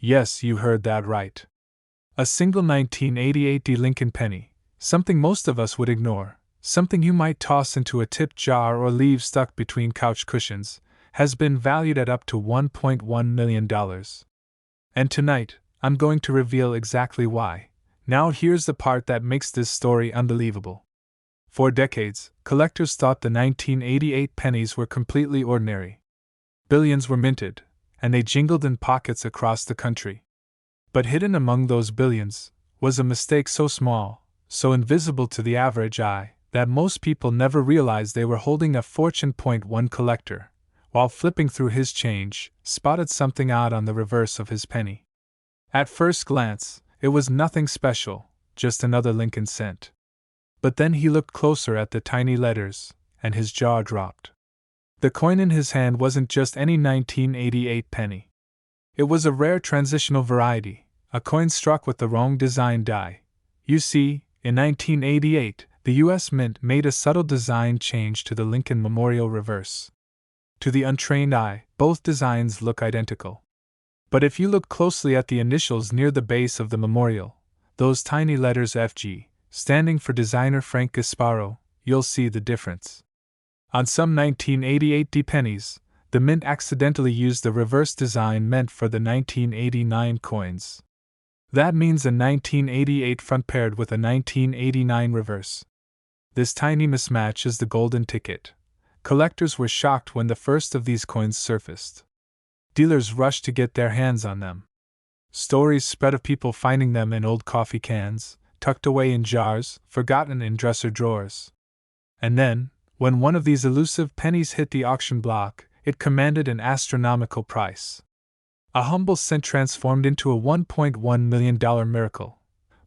Yes, you heard that right. A single 1988 Lincoln penny, something most of us would ignore, something you might toss into a tip jar or leave stuck between couch cushions, has been valued at up to $1.1 million. And tonight, I'm going to reveal exactly why. Now here's the part that makes this story unbelievable. For decades, collectors thought the 1988 pennies were completely ordinary. Billions were minted, and they jingled in pockets across the country. But hidden among those billions was a mistake so small, so invisible to the average eye, that most people never realized they were holding a fortune. One collector, while flipping through his change, spotted something odd on the reverse of his penny. At first glance, it was nothing special, just another Lincoln cent. But then he looked closer at the tiny letters, and his jaw dropped. The coin in his hand wasn't just any 1988 penny. It was a rare transitional variety, a coin struck with the wrong design die. You see, in 1988, the U.S. Mint made a subtle design change to the Lincoln Memorial reverse. To the untrained eye, both designs look identical. But if you look closely at the initials near the base of the memorial, those tiny letters FG, standing for designer Frank Gasparo, you'll see the difference. On some 1988 D pennies, the Mint accidentally used the reverse design meant for the 1989 coins. That means a 1988 front paired with a 1989 reverse. This tiny mismatch is the golden ticket. Collectors were shocked when the first of these coins surfaced. Dealers rushed to get their hands on them. Stories spread of people finding them in old coffee cans, tucked away in jars, forgotten in dresser drawers. And then, when one of these elusive pennies hit the auction block, it commanded an astronomical price. A humble cent transformed into a $1.1 million miracle.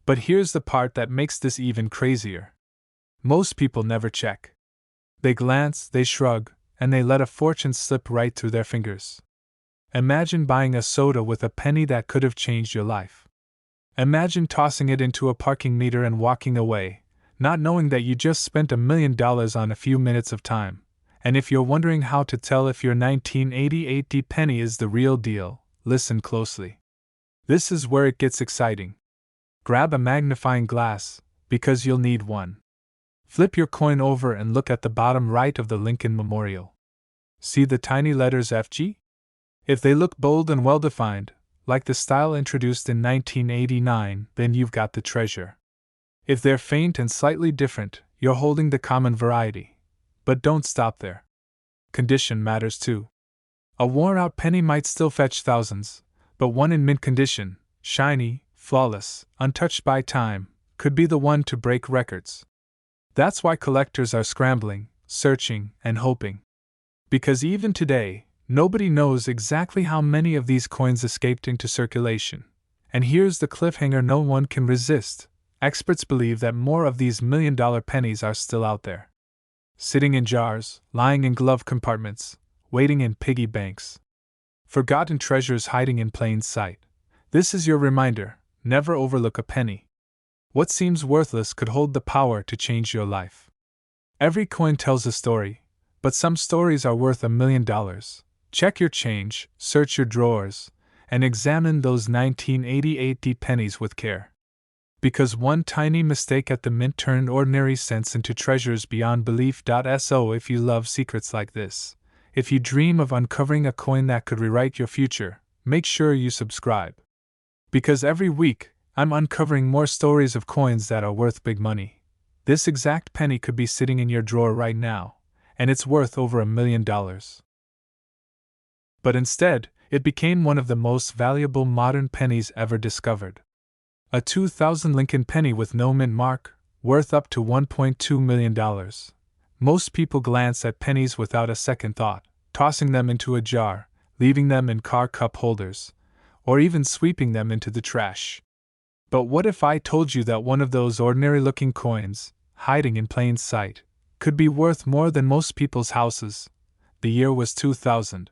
But here's the part that makes this even crazier. Most people never check. They glance, they shrug, and they let a fortune slip right through their fingers. Imagine buying a soda with a penny that could have changed your life. Imagine tossing it into a parking meter and walking away, not knowing that you just spent $1 million on a few minutes of time. And if you're wondering how to tell if your 1988 D penny is the real deal, listen closely. This is where it gets exciting. Grab a magnifying glass, because you'll need one. Flip your coin over and look at the bottom right of the Lincoln Memorial. See the tiny letters FG? If they look bold and well-defined, like the style introduced in 1989, then you've got the treasure. If they're faint and slightly different, you're holding the common variety. But don't stop there. Condition matters too. A worn-out penny might still fetch thousands, but one in mint condition, shiny, flawless, untouched by time, could be the one to break records. That's why collectors are scrambling, searching, and hoping. Because even today, nobody knows exactly how many of these coins escaped into circulation. And here's the cliffhanger no one can resist. Experts believe that more of these million-dollar pennies are still out there. Sitting in jars, lying in glove compartments, waiting in piggy banks. Forgotten treasures hiding in plain sight. This is your reminder, never overlook a penny. What seems worthless could hold the power to change your life. Every coin tells a story, but some stories are worth $1 million. Check your change, search your drawers, and examine those 1988 D pennies with care. Because one tiny mistake at the mint turned ordinary cents into treasures beyond belief. So if you love secrets like this, if you dream of uncovering a coin that could rewrite your future, make sure you subscribe. Because every week, I'm uncovering more stories of coins that are worth big money. This exact penny could be sitting in your drawer right now, and it's worth over $1 million. But instead, it became one of the most valuable modern pennies ever discovered. A 2000 Lincoln penny with no mint mark, worth up to $1.2 million. Most people glance at pennies without a second thought, tossing them into a jar, leaving them in car cup holders, or even sweeping them into the trash. But what if I told you that one of those ordinary-looking coins, hiding in plain sight, could be worth more than most people's houses? The year was 2000.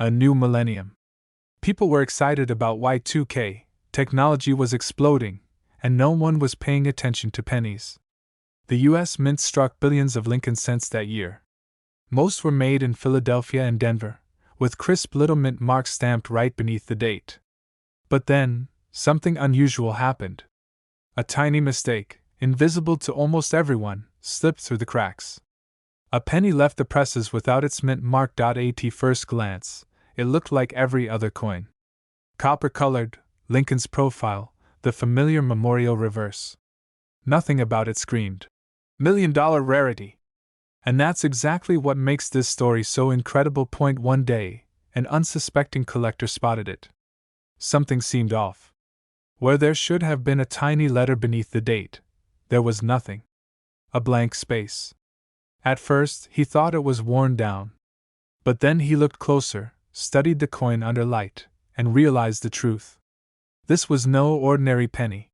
A new millennium. People were excited about Y2K, technology was exploding, and no one was paying attention to pennies. The U.S. Mint struck billions of Lincoln cents that year. Most were made in Philadelphia and Denver, with crisp little mint marks stamped right beneath the date. But then, something unusual happened. A tiny mistake, invisible to almost everyone, slipped through the cracks. A penny left the presses without its mint mark. At first glance, it looked like every other coin. Copper-colored, Lincoln's profile, the familiar memorial reverse. Nothing about it screamed $1,000,000 rarity. And that's exactly what makes this story so incredible. One day, an unsuspecting collector spotted it. Something seemed off. Where there should have been a tiny letter beneath the date, there was nothing. A blank space. At first, he thought it was worn down. But then he looked closer, studied the coin under light, and realized the truth. This was no ordinary penny.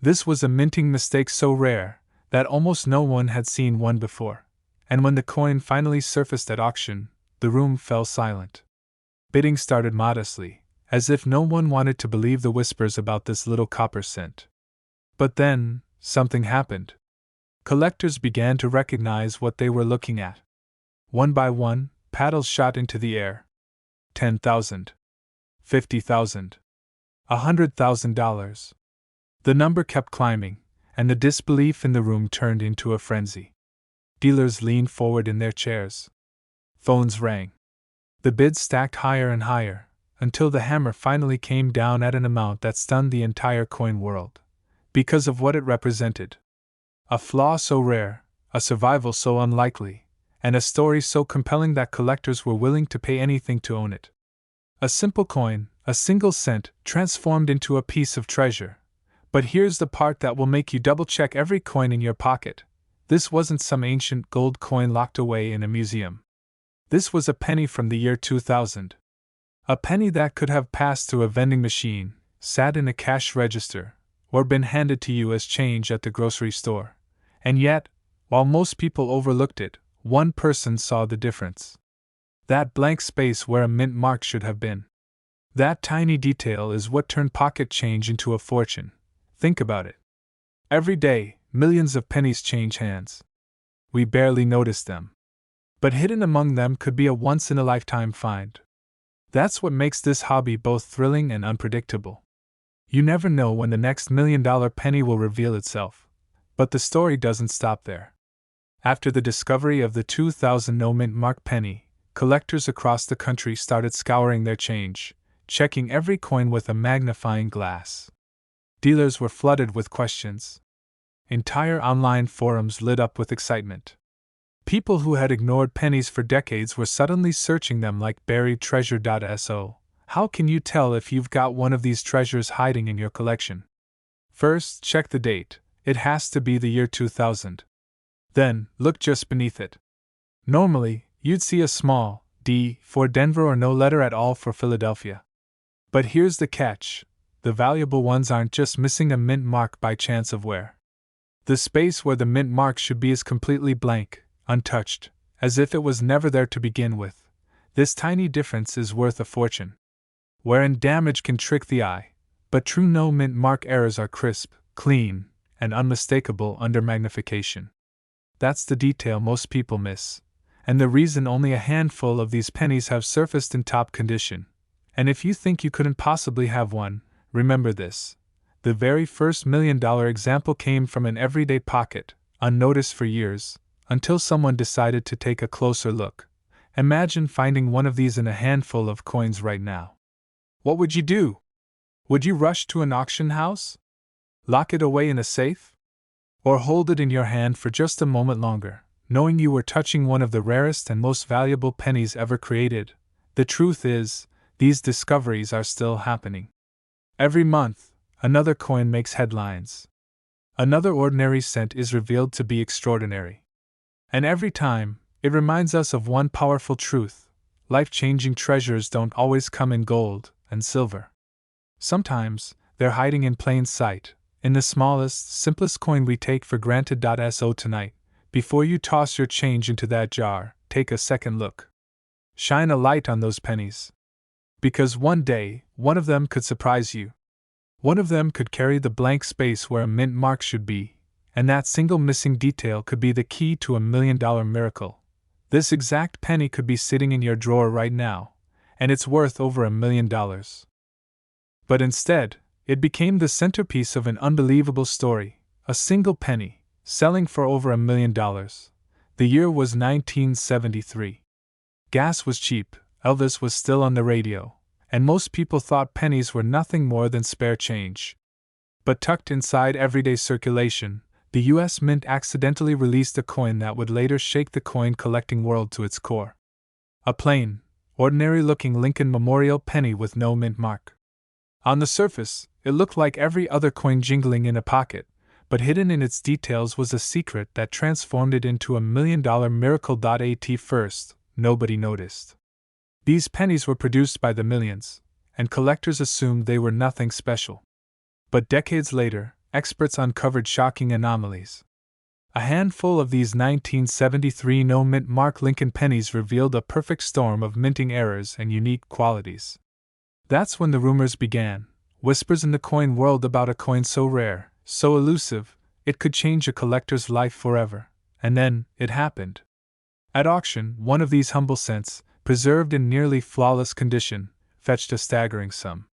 This was a minting mistake so rare that almost no one had seen one before. And when the coin finally surfaced at auction, the room fell silent. Bidding started modestly, as if no one wanted to believe the whispers about this little copper cent. But then, something happened. Collectors began to recognize what they were looking at. One by one, paddles shot into the air. 10,000. 50,000. $100,000. The number kept climbing, and the disbelief in the room turned into a frenzy. Dealers leaned forward in their chairs. Phones rang. The bids stacked higher and higher, until the hammer finally came down at an amount that stunned the entire coin world, because of what it represented. A flaw so rare, a survival so unlikely, and a story so compelling that collectors were willing to pay anything to own it. A simple coin, a single cent, transformed into a piece of treasure. But here's the part that will make you double-check every coin in your pocket. This wasn't some ancient gold coin locked away in a museum. This was a penny from the year 2000. A penny that could have passed through a vending machine, sat in a cash register, or been handed to you as change at the grocery store. And yet, while most people overlooked it, one person saw the difference. That blank space where a mint mark should have been. That tiny detail is what turned pocket change into a fortune. Think about it. Every day, millions of pennies change hands. We barely notice them. But hidden among them could be a once-in-a-lifetime find. That's what makes this hobby both thrilling and unpredictable. You never know when the next $1,000,000 penny will reveal itself. But the story doesn't stop there. After the discovery of the 2000 no-mint mark penny, collectors across the country started scouring their change, checking every coin with a magnifying glass. Dealers were flooded with questions. Entire online forums lit up with excitement. People who had ignored pennies for decades were suddenly searching them like buried treasure. So, how can you tell if you've got one of these treasures hiding in your collection? First, check the date. It has to be the year 2000. Then, look just beneath it. Normally, you'd see a small D for Denver or no letter at all for Philadelphia. But here's the catch. The valuable ones aren't just missing a mint mark by chance of wear. The space where the mint mark should be is completely blank, untouched, as if it was never there to begin with. This tiny difference is worth a fortune. Wherein damage can trick the eye, but true no mint mark errors are crisp, clean, and unmistakable under magnification. That's the detail most people miss, and the reason only a handful of these pennies have surfaced in top condition. And if you think you couldn't possibly have one, remember this. The very first $1,000,000 example came from an everyday pocket, unnoticed for years, until someone decided to take a closer look. Imagine finding one of these in a handful of coins right now. What would you do? Would you rush to an auction house? Lock it away in a safe? Or hold it in your hand for just a moment longer, knowing you were touching one of the rarest and most valuable pennies ever created? The truth is, these discoveries are still happening. Every month, another coin makes headlines. Another ordinary cent is revealed to be extraordinary. And every time, it reminds us of one powerful truth: life-changing treasures don't always come in gold and silver. Sometimes, they're hiding in plain sight, in the smallest, simplest coin we take for granted. So tonight, before you toss your change into that jar, take a second look. Shine a light on those pennies. Because one day, one of them could surprise you. One of them could carry the blank space where a mint mark should be, and that single missing detail could be the key to a $1,000,000 miracle. This exact penny could be sitting in your drawer right now, and it's worth over $1,000,000. But instead, it became the centerpiece of an unbelievable story: a single penny, selling for over $1 million. The year was 1973. Gas was cheap, Elvis was still on the radio, and most people thought pennies were nothing more than spare change. But tucked inside everyday circulation, the US Mint accidentally released a coin that would later shake the coin collecting world to its core. A plain, ordinary-looking Lincoln Memorial penny with no mint mark. On the surface, it looked like every other coin jingling in a pocket, but hidden in its details was a secret that transformed it into a $1 million miracle. At first, nobody noticed. These pennies were produced by the millions, and collectors assumed they were nothing special. But decades later, experts uncovered shocking anomalies. A handful of these 1973 no-mint mark Lincoln pennies revealed a perfect storm of minting errors and unique qualities. That's when the rumors began, whispers in the coin world about a coin so rare, so elusive, it could change a collector's life forever. And then, it happened. At auction, one of these humble cents, preserved in nearly flawless condition, fetched a staggering sum.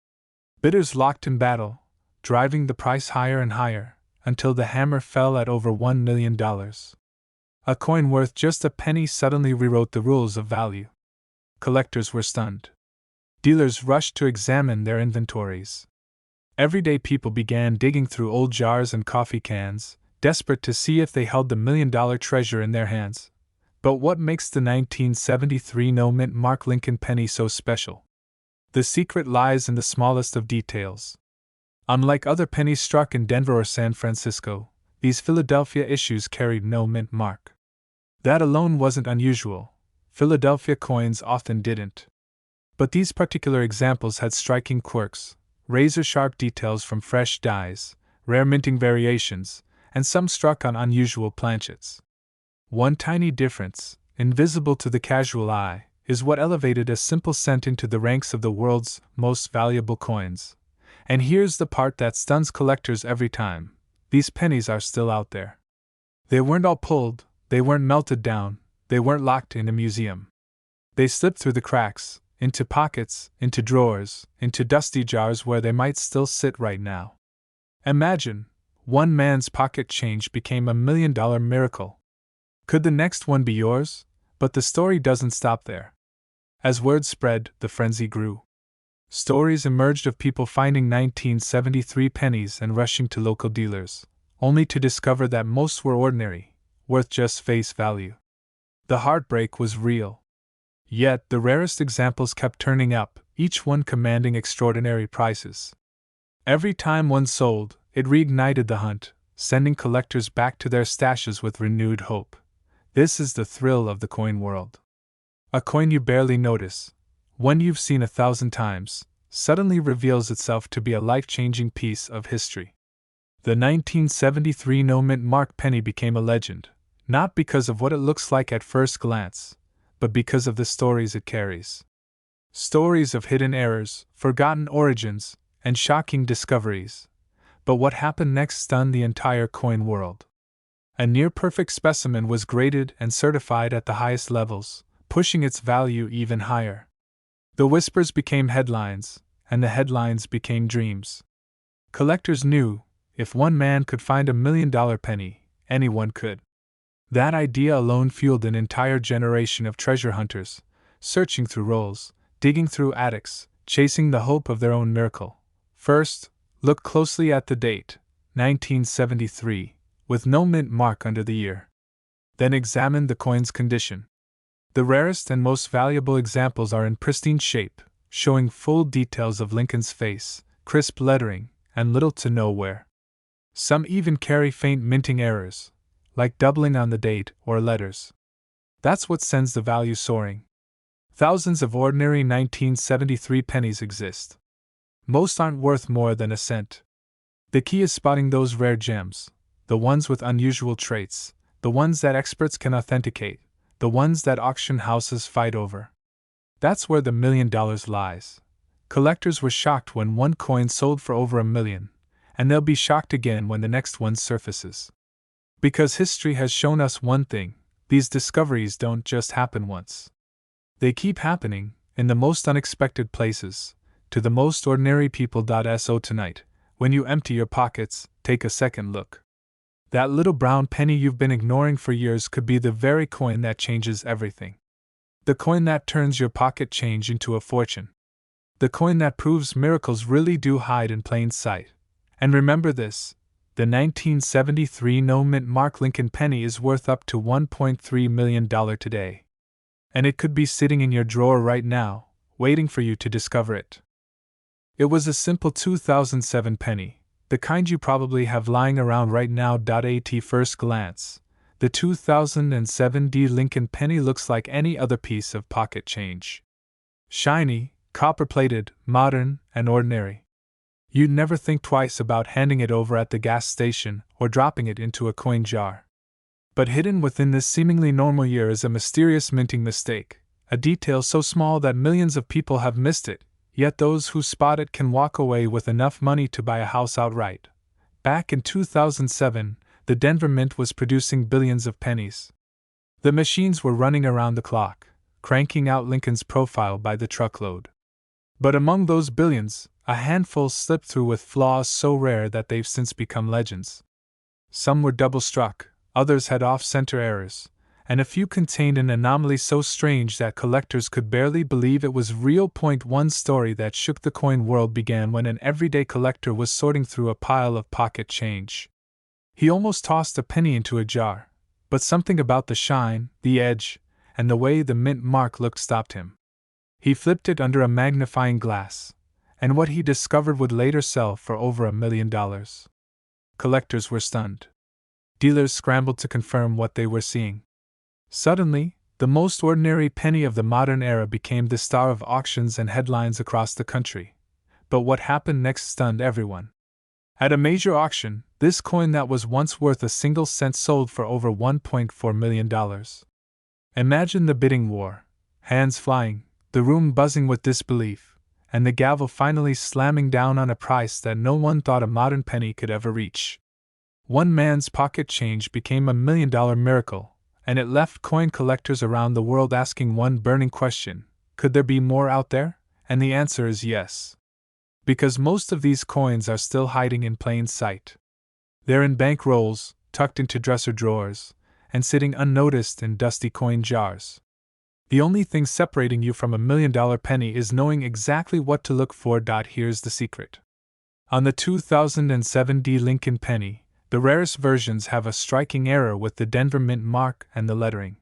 Bidders locked in battle, driving the price higher and higher, until the hammer fell at over $1 million. A coin worth just a penny suddenly rewrote the rules of value. Collectors were stunned. Dealers rushed to examine their inventories. Everyday people began digging through old jars and coffee cans, desperate to see if they held the $1 million treasure in their hands. But what makes the 1973 no-mint mark Lincoln penny so special? The secret lies in the smallest of details. Unlike other pennies struck in Denver or San Francisco, these Philadelphia issues carried no mint mark. That alone wasn't unusual. Philadelphia coins often didn't. But these particular examples had striking quirks: razor-sharp details from fresh dies, rare minting variations, and some struck on unusual planchets. One tiny difference, invisible to the casual eye, is what elevated a simple cent into the ranks of the world's most valuable coins. And here's the part that stuns collectors every time: these pennies are still out there. They weren't all pulled, they weren't melted down, they weren't locked in a museum. They slipped through the cracks, into pockets, into drawers, into dusty jars where they might still sit right now. Imagine, one man's pocket change became $1 million miracle. Could the next one be yours? But the story doesn't stop there. As word spread, the frenzy grew. Stories emerged of people finding 1973 pennies and rushing to local dealers, only to discover that most were ordinary, worth just face value. The heartbreak was real. Yet the rarest examples kept turning up, each one commanding extraordinary prices. Every time one sold, it reignited the hunt, sending collectors back to their stashes with renewed hope. This is the thrill of the coin world. A coin you barely notice, one you've seen 1,000 times, suddenly reveals itself to be a life-changing piece of history. The 1973 no-mint mark penny became a legend, not because of what it looks like at first glance, but because of the stories it carries. Stories of hidden errors, forgotten origins, and shocking discoveries. But what happened next stunned the entire coin world. A near-perfect specimen was graded and certified at the highest levels, pushing its value even higher. The whispers became headlines, and the headlines became dreams. Collectors knew, if one man could find $1 million penny, anyone could. That idea alone fueled an entire generation of treasure hunters, searching through rolls, digging through attics, chasing the hope of their own miracle. First, look closely at the date, 1973, with no mint mark under the year. Then examine the coin's condition. The rarest and most valuable examples are in pristine shape, showing full details of Lincoln's face, crisp lettering, and little to no wear. Some even carry faint minting errors, like doubling on the date or letters. That's what sends the value soaring. Thousands of ordinary 1973 pennies exist. Most aren't worth more than a cent. The key is spotting those rare gems, the ones with unusual traits, the ones that experts can authenticate, the ones that auction houses fight over. That's where the $1 million lies. Collectors were shocked when one coin sold for over $1 million, and they'll be shocked again when the next one surfaces. Because history has shown us one thing: these discoveries don't just happen once. They keep happening, in the most unexpected places, to the most ordinary people. So tonight, when you empty your pockets, take a second look. That little brown penny you've been ignoring for years could be the very coin that changes everything. The coin that turns your pocket change into a fortune. The coin that proves miracles really do hide in plain sight. And remember this, the 1973 no-mint mark Lincoln penny is worth up to $1.3 million today. And it could be sitting in your drawer right now, waiting for you to discover it. It was a simple 2007 penny, the kind you probably have lying around right now. At first glance, the 2007 Lincoln penny looks like any other piece of pocket change. Shiny, copper-plated, modern, and ordinary. You'd never think twice about handing it over at the gas station or dropping it into a coin jar. But hidden within this seemingly normal year is a mysterious minting mistake, a detail so small that millions of people have missed it, yet those who spot it can walk away with enough money to buy a house outright. Back in 2007, the Denver Mint was producing billions of pennies. The machines were running around the clock, cranking out Lincoln's profile by the truckload. But among those billions, a handful slipped through with flaws so rare that they've since become legends. Some were double-struck, others had off-center errors, and a few contained an anomaly so strange that collectors could barely believe it was real. One story that shook the coin world began when an everyday collector was sorting through a pile of pocket change. He almost tossed a penny into a jar, but something about the shine, the edge, and the way the mint mark looked stopped him. He flipped it under a magnifying glass, and what he discovered would later sell for over $1 million. Collectors were stunned. Dealers scrambled to confirm what they were seeing. Suddenly, the most ordinary penny of the modern era became the star of auctions and headlines across the country. But what happened next stunned everyone. At a major auction, this coin that was once worth a single cent sold for over $1.4 million. Imagine the bidding war, hands flying, the room buzzing with disbelief, and the gavel finally slamming down on a price that no one thought a modern penny could ever reach. One man's pocket change became $1 million miracle, and it left coin collectors around the world asking one burning question: could there be more out there? And the answer is yes. Because most of these coins are still hiding in plain sight. They're in bank rolls, tucked into dresser drawers, and sitting unnoticed in dusty coin jars. The only thing separating you from $1 million penny is knowing exactly what to look for. Here's the secret. On the 2007 Lincoln penny, the rarest versions have a striking error with the Denver Mint mark and the lettering.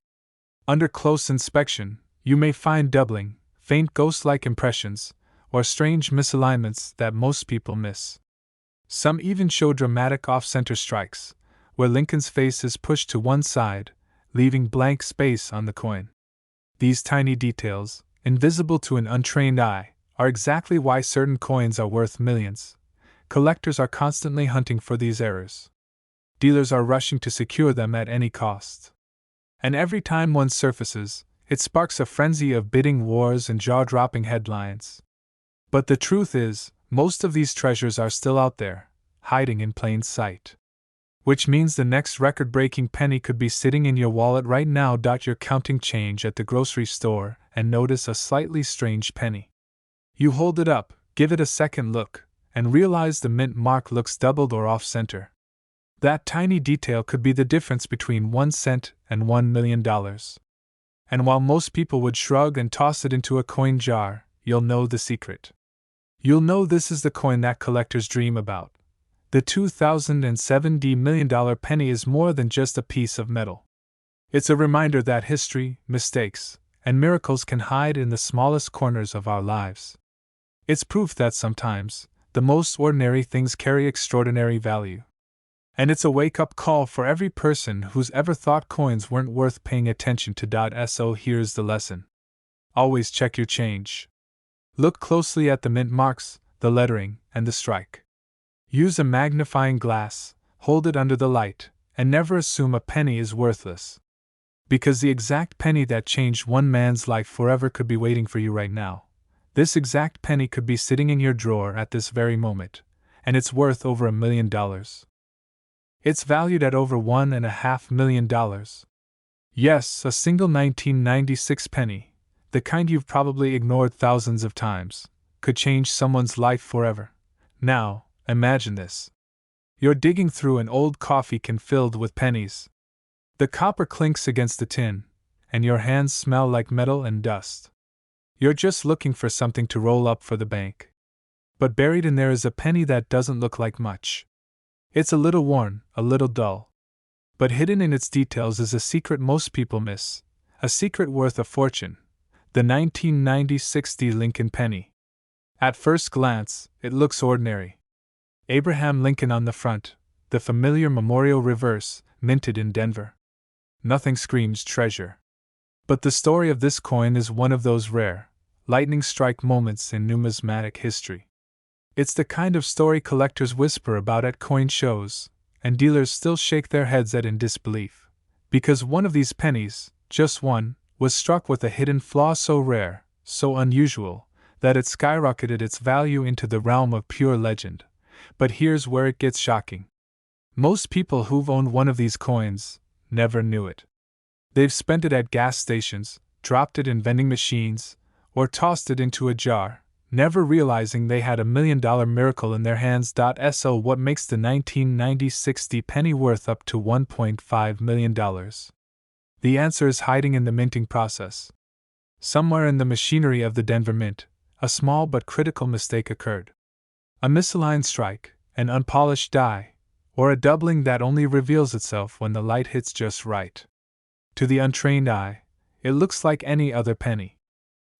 Under close inspection, you may find doubling, faint ghost-like impressions, or strange misalignments that most people miss. Some even show dramatic off-center strikes, where Lincoln's face is pushed to one side, leaving blank space on the coin. These tiny details, invisible to an untrained eye, are exactly why certain coins are worth millions. Collectors are constantly hunting for these errors. Dealers are rushing to secure them at any cost. And every time one surfaces, it sparks a frenzy of bidding wars and jaw-dropping headlines. But the truth is, most of these treasures are still out there, hiding in plain sight. Which means the next record-breaking penny could be sitting in your wallet right now. You're counting change at the grocery store and notice a slightly strange penny. You hold it up, give it a second look, and realize the mint mark looks doubled or off-center. That tiny detail could be the difference between 1 cent and $1 million. And while most people would shrug and toss it into a coin jar, you'll know the secret. You'll know this is the coin that collectors dream about. The 2007 $1 million penny is more than just a piece of metal. It's a reminder that history, mistakes, and miracles can hide in the smallest corners of our lives. It's proof that sometimes, the most ordinary things carry extraordinary value. And it's a wake-up call for every person who's ever thought coins weren't worth paying attention to. So here's the lesson. Always check your change. Look closely at the mint marks, the lettering, and the strike. Use a magnifying glass, hold it under the light, and never assume a penny is worthless. Because the exact penny that changed one man's life forever could be waiting for you right now. This exact penny could be sitting in your drawer at this very moment, and it's worth over $1 million. It's valued at over $1.5 million. Yes, a single 1996 penny, the kind you've probably ignored thousands of times, could change someone's life forever. Now, imagine this. You're digging through an old coffee can filled with pennies. The copper clinks against the tin, and your hands smell like metal and dust. You're just looking for something to roll up for the bank. But buried in there is a penny that doesn't look like much. It's a little worn, a little dull. But hidden in its details is a secret most people miss, a secret worth a fortune: the 1996 Lincoln penny. At first glance, it looks ordinary. Abraham Lincoln on the front, the familiar memorial reverse, minted in Denver. Nothing screams treasure. But the story of this coin is one of those rare, lightning strike moments in numismatic history. It's the kind of story collectors whisper about at coin shows, and dealers still shake their heads at in disbelief. Because one of these pennies, just one, was struck with a hidden flaw so rare, so unusual, that it skyrocketed its value into the realm of pure legend. But here's where it gets shocking. Most people who've owned one of these coins never knew it. They've spent it at gas stations, dropped it in vending machines, or tossed it into a jar, never realizing they had $1 million miracle in their hands. So what makes the 1996 penny worth up to $1.5 million? The answer is hiding in the minting process. Somewhere in the machinery of the Denver Mint, a small but critical mistake occurred. A misaligned strike, an unpolished die, or a doubling that only reveals itself when the light hits just right. To the untrained eye, it looks like any other penny.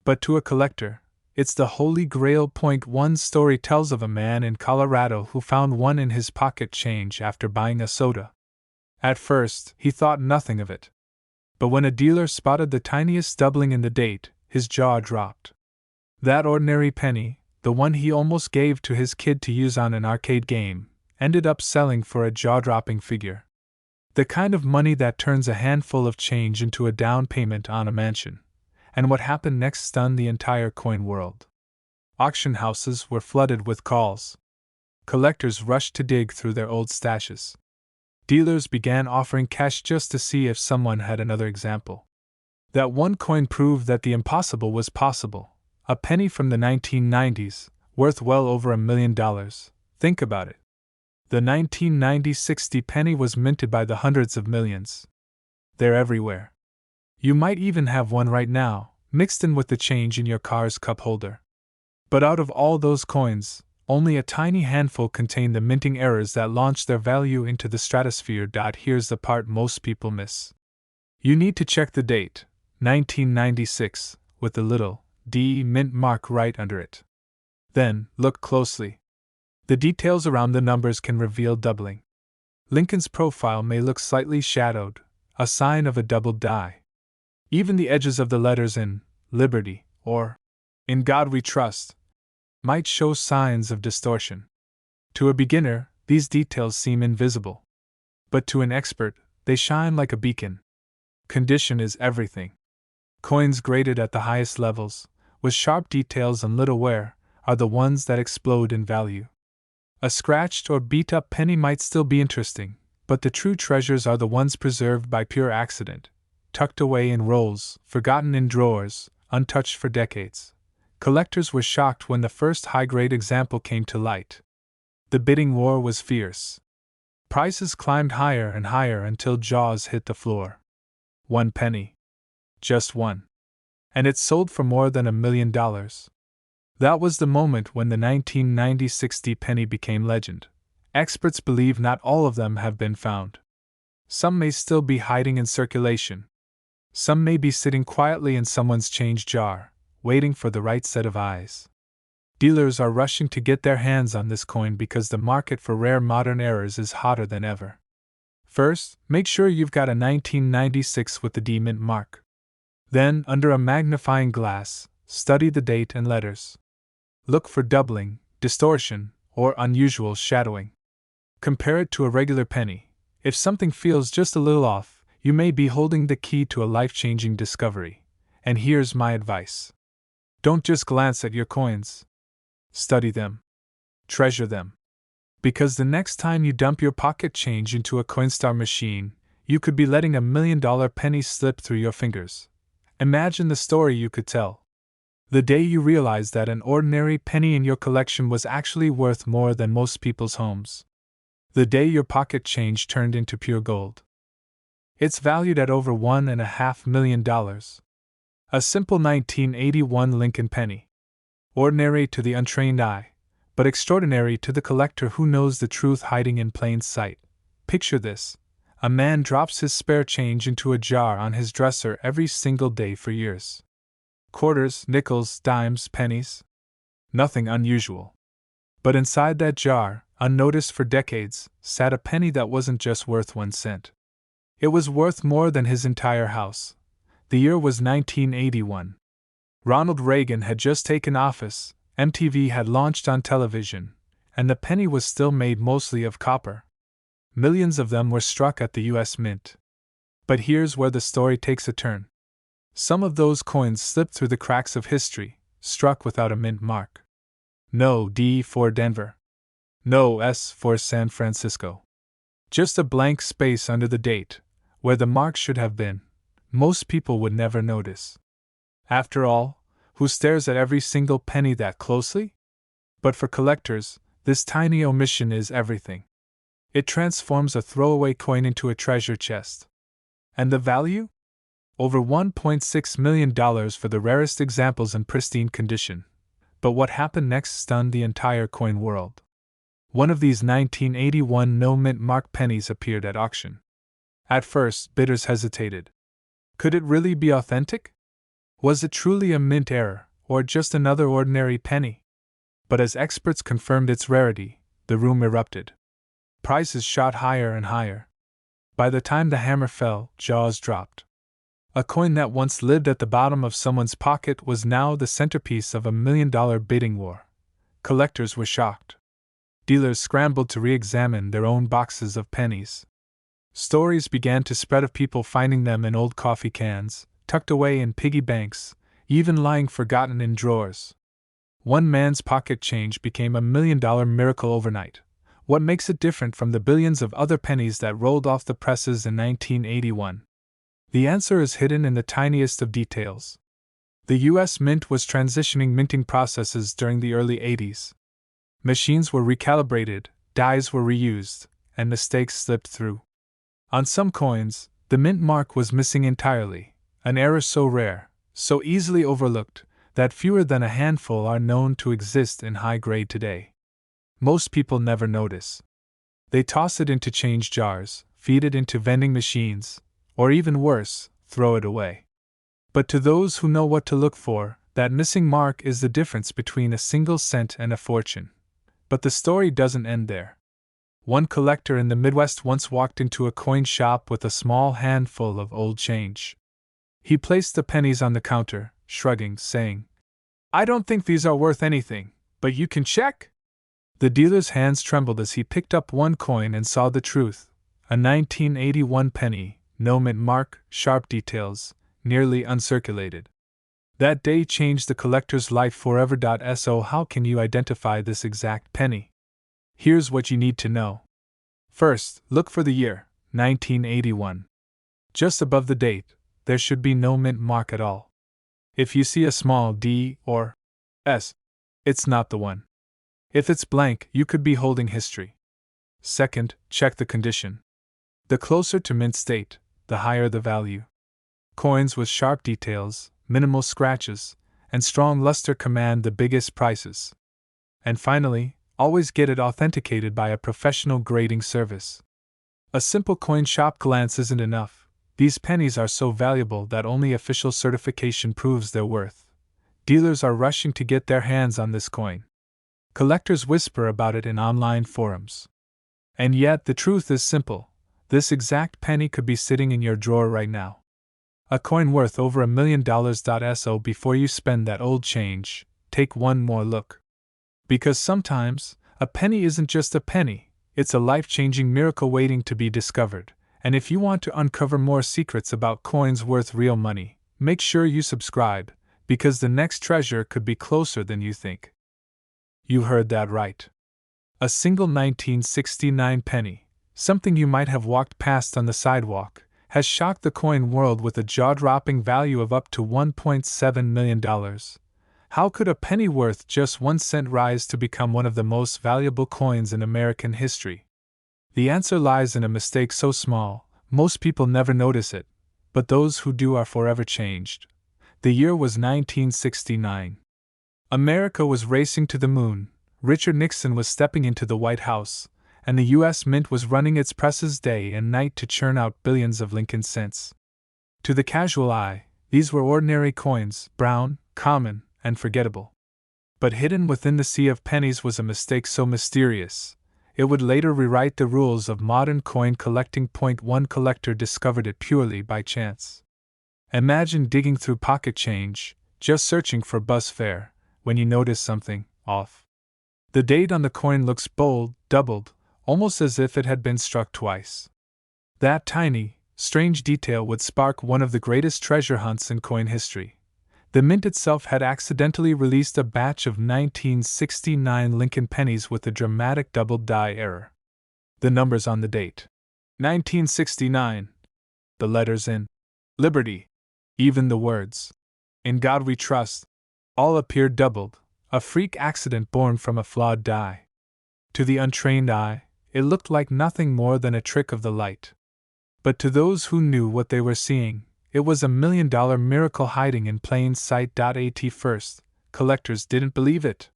But to a collector, it's the holy grail. One story tells of a man in Colorado who found one in his pocket change after buying a soda. At first, he thought nothing of it. But when a dealer spotted the tiniest doubling in the date, his jaw dropped. That ordinary penny, the one he almost gave to his kid to use on an arcade game, ended up selling for a jaw-dropping figure. The kind of money that turns a handful of change into a down payment on a mansion. And what happened next stunned the entire coin world. Auction houses were flooded with calls. Collectors rushed to dig through their old stashes. Dealers began offering cash just to see if someone had another example. That one coin proved that the impossible was possible. A penny from the 1990s, worth well over $1 million. Think about it. The 1996 penny was minted by the hundreds of millions. They're everywhere. You might even have one right now, mixed in with the change in your car's cup holder. But out of all those coins, only a tiny handful contain the minting errors that launch their value into the stratosphere. Here's the part most people miss. You need to check the date, 1996, with the little D mint mark right under it. Then, look closely. The details around the numbers can reveal doubling. Lincoln's profile may look slightly shadowed, a sign of a doubled die. Even the edges of the letters in Liberty or In God We Trust might show signs of distortion. To a beginner, these details seem invisible. But to an expert, they shine like a beacon. Condition is everything. Coins graded at the highest levels, with sharp details and little wear, are the ones that explode in value. A scratched or beat-up penny might still be interesting, but the true treasures are the ones preserved by pure accident, tucked away in rolls, forgotten in drawers, untouched for decades. Collectors were shocked when the first high-grade example came to light. The bidding war was fierce. Prices climbed higher and higher until jaws hit the floor. 1 penny. Just one. And it sold for more than $1 million. That was the moment when the 1996 penny became legend. Experts believe not all of them have been found. Some may still be hiding in circulation. Some may be sitting quietly in someone's change jar, waiting for the right set of eyes. Dealers are rushing to get their hands on this coin because the market for rare modern errors is hotter than ever. First, make sure you've got a 1996 with the D mint mark. Then, under a magnifying glass, study the date and letters. Look for doubling, distortion, or unusual shadowing. Compare it to a regular penny. If something feels just a little off, you may be holding the key to a life-changing discovery. And here's my advice. Don't just glance at your coins. Study them. Treasure them. Because the next time you dump your pocket change into a Coinstar machine, you could be letting $1 million penny slip through your fingers. Imagine the story you could tell. The day you realized that an ordinary penny in your collection was actually worth more than most people's homes. The day your pocket change turned into pure gold. It's valued at over $1.5 million. A simple 1981 Lincoln penny. Ordinary to the untrained eye, but extraordinary to the collector who knows the truth hiding in plain sight. Picture this. A man drops his spare change into a jar on his dresser every single day for years. Quarters, nickels, dimes, pennies. Nothing unusual. But inside that jar, unnoticed for decades, sat a penny that wasn't just worth 1 cent. It was worth more than his entire house. The year was 1981. Ronald Reagan had just taken office, MTV had launched on television, and the penny was still made mostly of copper. Millions of them were struck at the U.S. Mint. But here's where the story takes a turn. Some of those coins slipped through the cracks of history, struck without a mint mark. No D for Denver. No S for San Francisco. Just a blank space under the date, where the mark should have been. Most people would never notice. After all, who stares at every single penny that closely? But for collectors, this tiny omission is everything. It transforms a throwaway coin into a treasure chest. And the value? Over $1.6 million for the rarest examples in pristine condition. But what happened next stunned the entire coin world. One of these 1981 no-mint mark pennies appeared at auction. At first, bidders hesitated. Could it really be authentic? Was it truly a mint error, or just another ordinary penny? But as experts confirmed its rarity, the room erupted. Prices shot higher and higher. By the time the hammer fell, jaws dropped. A coin that once lived at the bottom of someone's pocket was now the centerpiece of a $1 million bidding war. Collectors were shocked. Dealers scrambled to re-examine their own boxes of pennies. Stories began to spread of people finding them in old coffee cans, tucked away in piggy banks, even lying forgotten in drawers. One man's pocket change became a $1 million miracle overnight. What makes it different from the billions of other pennies that rolled off the presses in 1981? The answer is hidden in the tiniest of details. The U.S. Mint was transitioning minting processes during the early 80s. Machines were recalibrated, dies were reused, and mistakes slipped through. On some coins, the mint mark was missing entirely, an error so rare, so easily overlooked, that fewer than a handful are known to exist in high grade today. Most people never notice. They toss it into change jars, feed it into vending machines, or even worse, throw it away. But to those who know what to look for, that missing mark is the difference between a single cent and a fortune. But the story doesn't end there. One collector in the Midwest once walked into a coin shop with a small handful of old change. He placed the pennies on the counter, shrugging, saying, "I don't think these are worth anything, but you can check?" The dealer's hands trembled as he picked up one coin and saw the truth. A 1981 penny, no mint mark, sharp details, nearly uncirculated. That day changed the collector's life forever. So how can you identify this exact penny? Here's what you need to know. First, look for the year, 1981. Just above the date, there should be no mint mark at all. If you see a small D or S, it's not the one. If it's blank, you could be holding history. Second, check the condition. The closer to mint state, the higher the value. Coins with sharp details, minimal scratches, and strong luster command the biggest prices. And finally, always get it authenticated by a professional grading service. A simple coin shop glance isn't enough. These pennies are so valuable that only official certification proves their worth. Dealers are rushing to get their hands on this coin. Collectors whisper about it in online forums. And yet the truth is simple. This exact penny could be sitting in your drawer right now. A coin worth over $1 million. So before you spend that old change, take one more look. Because sometimes, a penny isn't just a penny, it's a life-changing miracle waiting to be discovered. And if you want to uncover more secrets about coins worth real money, make sure you subscribe, because the next treasure could be closer than you think. You heard that right. A single 1969 penny, something you might have walked past on the sidewalk, has shocked the coin world with a jaw-dropping value of up to $1.7 million. How could a penny worth just 1 cent rise to become one of the most valuable coins in American history? The answer lies in a mistake so small, most people never notice it, but those who do are forever changed. The year was 1969. America was racing to the moon, Richard Nixon was stepping into the White House, and the U.S. Mint was running its presses day and night to churn out billions of Lincoln cents. To the casual eye, these were ordinary coins, brown, common, and forgettable. But hidden within the sea of pennies was a mistake so mysterious, it would later rewrite the rules of modern coin collecting. One collector discovered it purely by chance. Imagine digging through pocket change, just searching for bus fare, when you notice something off. The date on the coin looks bold, doubled, almost as if it had been struck twice. That tiny, strange detail would spark one of the greatest treasure hunts in coin history. The mint itself had accidentally released a batch of 1969 Lincoln pennies with a dramatic double die error. The numbers on the date: 1969. The letters in Liberty. Even the words, "In God We Trust," all appeared doubled, a freak accident born from a flawed die. To the untrained eye, it looked like nothing more than a trick of the light. But to those who knew what they were seeing, it was a $1 million miracle hiding in plain sight. At first, collectors didn't believe it.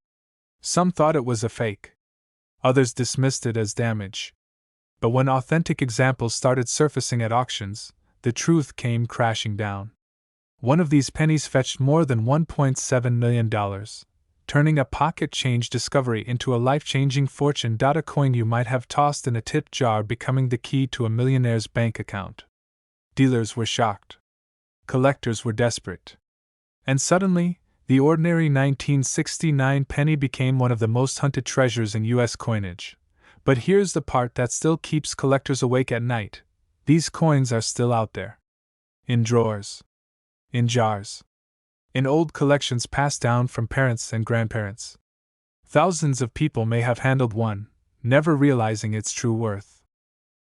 Some thought it was a fake. Others dismissed it as damage. But when authentic examples started surfacing at auctions, the truth came crashing down. One of these pennies fetched more than $1.7 million, turning a pocket change discovery into a life-changing fortune. A coin you might have tossed in a tip jar becoming the key to a millionaire's bank account. Dealers were shocked. Collectors were desperate. And suddenly, the ordinary 1969 penny became one of the most hunted treasures in U.S. coinage. But here's the part that still keeps collectors awake at night: these coins are still out there. In drawers. In jars. In old collections passed down from parents and grandparents. Thousands of people may have handled one, never realizing its true worth.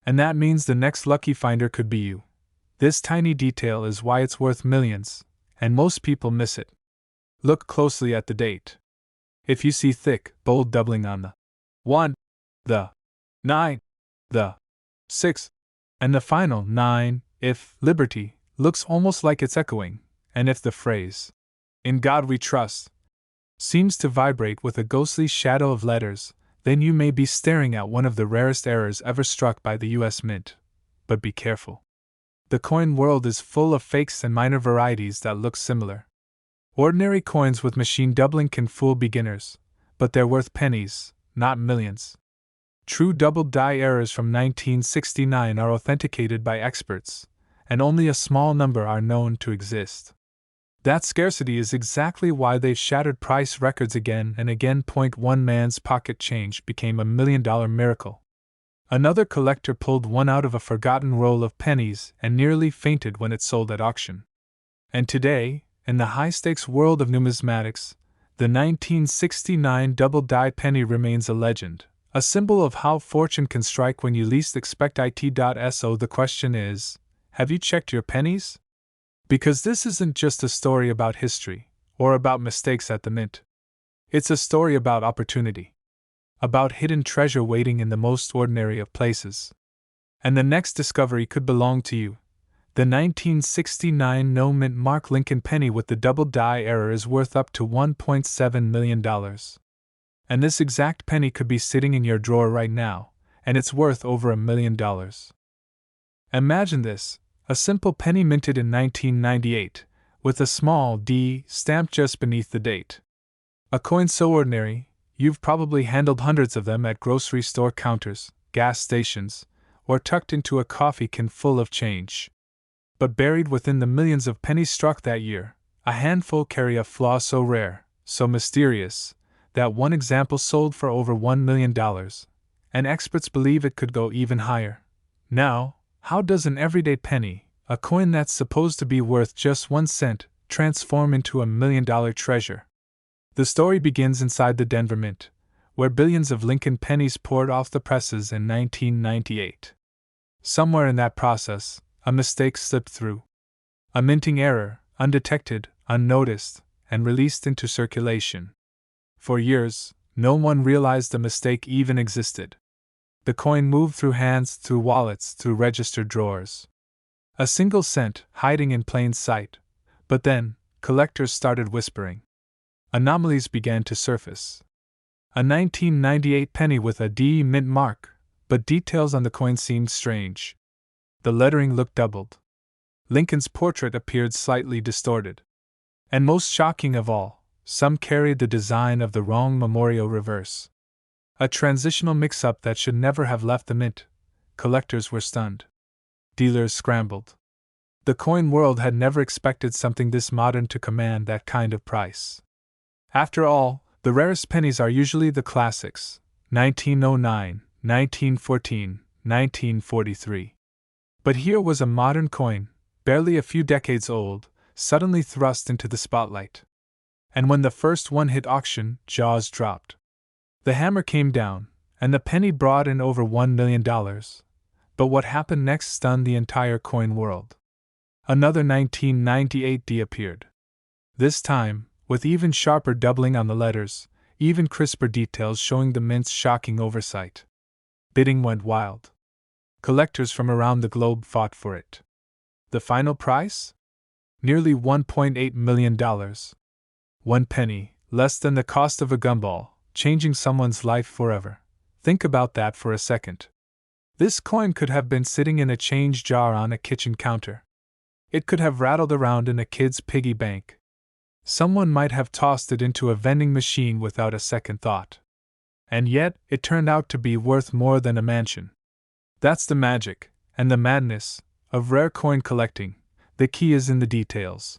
And that means the next lucky finder could be you. This tiny detail is why it's worth millions, and most people miss it. Look closely at the date. If you see thick, bold doubling on the 1, the 9, the 6, and the final 9, if Liberty looks almost like it's echoing, and if the phrase, "In God We Trust," seems to vibrate with a ghostly shadow of letters, then you may be staring at one of the rarest errors ever struck by the U.S. Mint. But be careful. The coin world is full of fakes and minor varieties that look similar. Ordinary coins with machine doubling can fool beginners, but they're worth pennies, not millions. True double die errors from 1969 are authenticated by experts, and only a small number are known to exist. That scarcity is exactly why they've shattered price records again and again. One man's pocket change became a $1 million miracle. Another collector pulled one out of a forgotten roll of pennies and nearly fainted when it sold at auction. And today, in the high-stakes world of numismatics, the 1969 double-die penny remains a legend, a symbol of how fortune can strike when you least expect it. So the question is, have you checked your pennies? Because this isn't just a story about history, or about mistakes at the mint. It's a story about opportunity. About hidden treasure waiting in the most ordinary of places. And the next discovery could belong to you. The 1969 no-mint mark Lincoln penny with the double die error is worth up to $1.7 million. And this exact penny could be sitting in your drawer right now, and it's worth over $1 million. Imagine this: a simple penny minted in 1998, with a small D stamped just beneath the date. A coin so ordinary, you've probably handled hundreds of them at grocery store counters, gas stations, or tucked into a coffee can full of change. But buried within the millions of pennies struck that year, a handful carry a flaw so rare, so mysterious, that one example sold for over $1 million, and experts believe it could go even higher. Now, how does an everyday penny, a coin that's supposed to be worth just 1 cent, transform into a $1 million treasure? The story begins inside the Denver Mint, where billions of Lincoln pennies poured off the presses in 1998. Somewhere in that process, a mistake slipped through. A minting error, undetected, unnoticed, and released into circulation. For years, no one realized the mistake even existed. The coin moved through hands, through wallets, through registered drawers. A single cent, hiding in plain sight. But then, collectors started whispering. Anomalies began to surface. A 1998 penny with a D mint mark, but details on the coin seemed strange. The lettering looked doubled. Lincoln's portrait appeared slightly distorted. And most shocking of all, some carried the design of the wrong memorial reverse. A transitional mix-up that should never have left the mint. Collectors were stunned. Dealers scrambled. The coin world had never expected something this modern to command that kind of price. After all, the rarest pennies are usually the classics: 1909, 1914, 1943. But here was a modern coin, barely a few decades old, suddenly thrust into the spotlight. And when the first one hit auction, jaws dropped. The hammer came down, and the penny brought in over $1 million. But what happened next stunned the entire coin world. Another 1998 D appeared. This time, with even sharper doubling on the letters, even crisper details showing the mint's shocking oversight. Bidding went wild. Collectors from around the globe fought for it. The final price? Nearly $1.8 million. 1 penny, less than the cost of a gumball, changing someone's life forever. Think about that for a second. This coin could have been sitting in a change jar on a kitchen counter. It could have rattled around in a kid's piggy bank. Someone might have tossed it into a vending machine without a second thought. And yet, it turned out to be worth more than a mansion. That's the magic, and the madness, of rare coin collecting. The key is in the details.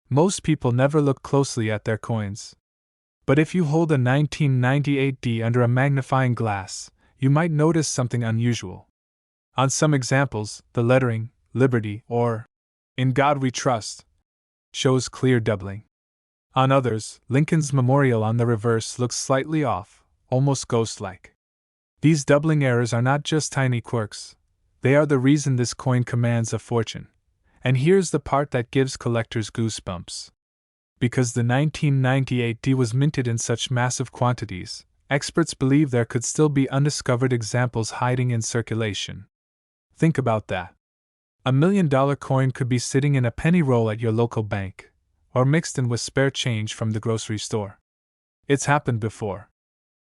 Most people never look closely at their coins. But if you hold a 1998 D under a magnifying glass, you might notice something unusual. On some examples, the lettering, Liberty, or In God We Trust, shows clear doubling. On others, Lincoln's memorial on the reverse looks slightly off, almost ghost-like. These doubling errors are not just tiny quirks, they are the reason this coin commands a fortune. And here's the part that gives collectors goosebumps. Because the 1998 D was minted in such massive quantities, experts believe there could still be undiscovered examples hiding in circulation. Think about that. $1 million coin could be sitting in a penny roll at your local bank, or mixed in with spare change from the grocery store. It's happened before.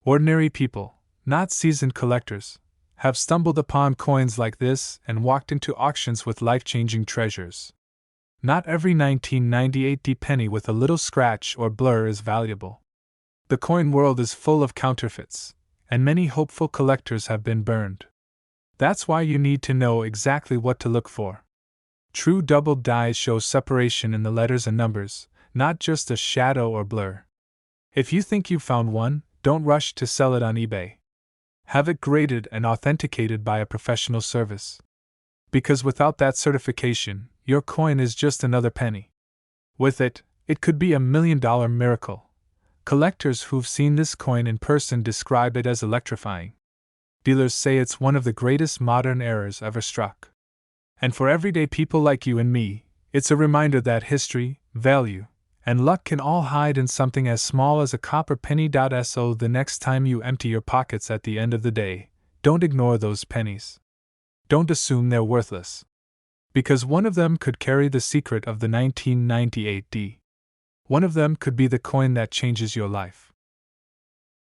Ordinary people, not seasoned collectors, have stumbled upon coins like this and walked into auctions with life-changing treasures. Not every 1998 D penny with a little scratch or blur is valuable. The coin world is full of counterfeits, and many hopeful collectors have been burned. That's why you need to know exactly what to look for. True doubled dies show separation in the letters and numbers, not just a shadow or blur. If you think you've found one, don't rush to sell it on eBay. Have it graded and authenticated by a professional service. Because without that certification, your coin is just another penny. With it, it could be $1 million miracle. Collectors who've seen this coin in person describe it as electrifying. Dealers say it's one of the greatest modern errors ever struck. And for everyday people like you and me, it's a reminder that history, value, and luck can all hide in something as small as a copper penny. So the next time you empty your pockets at the end of the day, don't ignore those pennies. Don't assume they're worthless. Because one of them could carry the secret of the 1998 D. One of them could be the coin that changes your life.